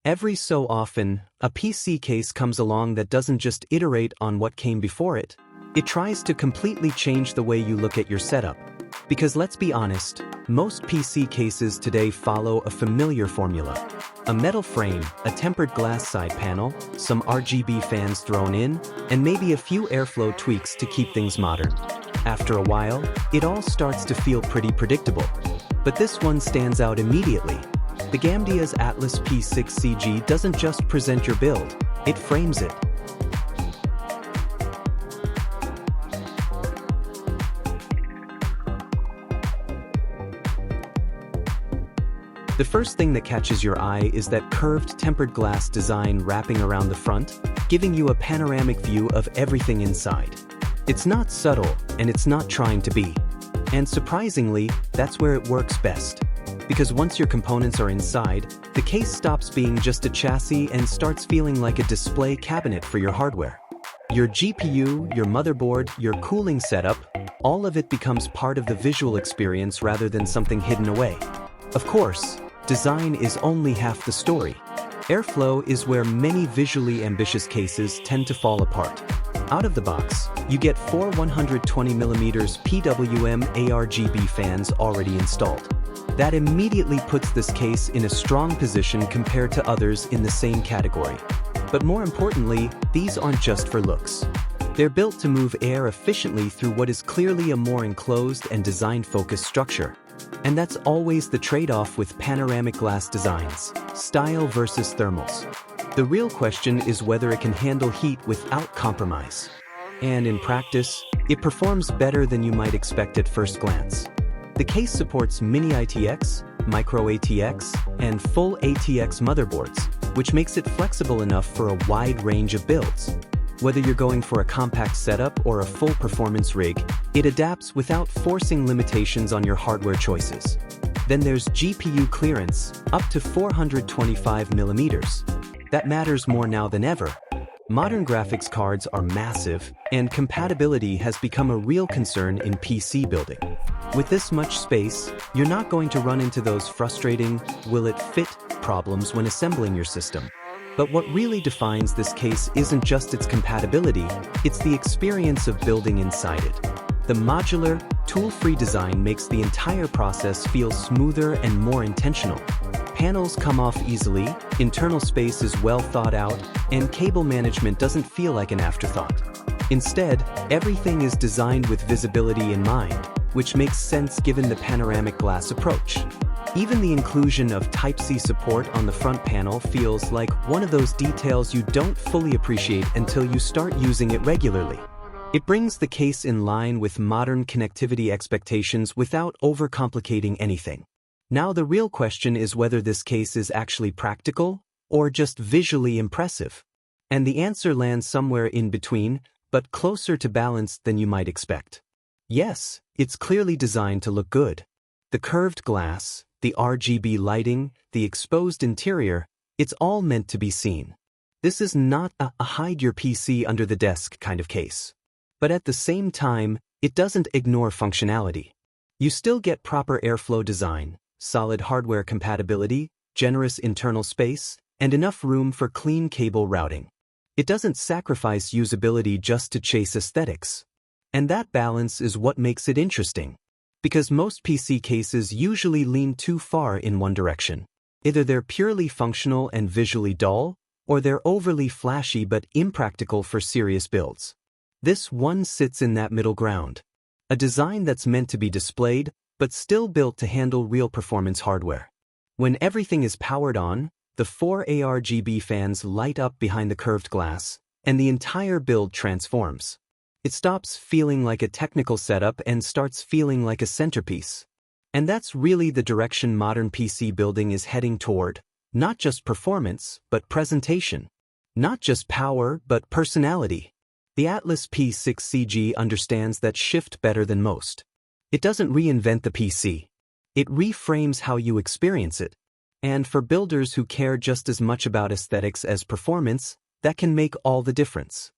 Every so often, a PC case comes along that doesn't just iterate on what came before it. It tries to completely change the way you look at your setup. Because let's be honest, most PC cases today follow a familiar formula. A metal frame, a tempered glass side panel, some RGB fans thrown in, and maybe a few airflow tweaks to keep things modern. After a while, it all starts to feel pretty predictable. But this one stands out immediately. The GAMDIAS Atlas P6CG doesn't just present your build, it frames it. The first thing that catches your eye is that curved tempered glass design wrapping around the front, giving you a panoramic view of everything inside. It's not subtle, and it's not trying to be. And surprisingly, that's where it works best. Because once your components are inside, the case stops being just a chassis and starts feeling like a display cabinet for your hardware. Your GPU, your motherboard, your cooling setup, all of it becomes part of the visual experience rather than something hidden away. Of course, design is only half the story. Airflow is where many visually ambitious cases tend to fall apart. Out of the box, you get four 120mm PWM ARGB fans already installed. That immediately puts this case in a strong position compared to others in the same category. But more importantly, these aren't just for looks. They're built to move air efficiently through what is clearly a more enclosed and design-focused structure. And that's always the trade-off with panoramic glass designs: style versus thermals. The real question is whether it can handle heat without compromise. And in practice, it performs better than you might expect at first glance. The case supports mini ITX, micro ATX, and full ATX motherboards, which makes it flexible enough for a wide range of builds. Whether you're going for a compact setup or a full performance rig, it adapts without forcing limitations on your hardware choices. Then there's GPU clearance, up to 425mm. That matters more now than ever. Modern graphics cards are massive, and compatibility has become a real concern in PC building. With this much space, you're not going to run into those frustrating "will it fit" problems when assembling your system. But what really defines this case isn't just its compatibility, it's the experience of building inside it. The modular, tool-free design makes the entire process feel smoother and more intentional. Panels come off easily, internal space is well thought out, and cable management doesn't feel like an afterthought. Instead, everything is designed with visibility in mind, which makes sense given the panoramic glass approach. Even the inclusion of Type-C support on the front panel feels like one of those details you don't fully appreciate until you start using it regularly. It brings the case in line with modern connectivity expectations without overcomplicating anything. Now the real question is whether this case is actually practical or just visually impressive. And the answer lands somewhere in between, but closer to balanced than you might expect. Yes, it's clearly designed to look good. The curved glass, the RGB lighting, the exposed interior, it's all meant to be seen. This is not a hide your PC under the desk kind of case. But at the same time, it doesn't ignore functionality. You still get proper airflow design, solid hardware compatibility, generous internal space, and enough room for clean cable routing. It doesn't sacrifice usability just to chase aesthetics. And that balance is what makes it interesting. Because most PC cases usually lean too far in one direction. Either they're purely functional and visually dull, or they're overly flashy but impractical for serious builds. This one sits in that middle ground. A design that's meant to be displayed, but still built to handle real performance hardware. When everything is powered on, the four ARGB fans light up behind the curved glass, and the entire build transforms. It stops feeling like a technical setup and starts feeling like a centerpiece. And that's really the direction modern PC building is heading toward, not just performance, but presentation. Not just power, but personality. The Atlas P6CG understands that shift better than most. It doesn't reinvent the PC. It reframes how you experience it. And for builders who care just as much about aesthetics as performance, that can make all the difference.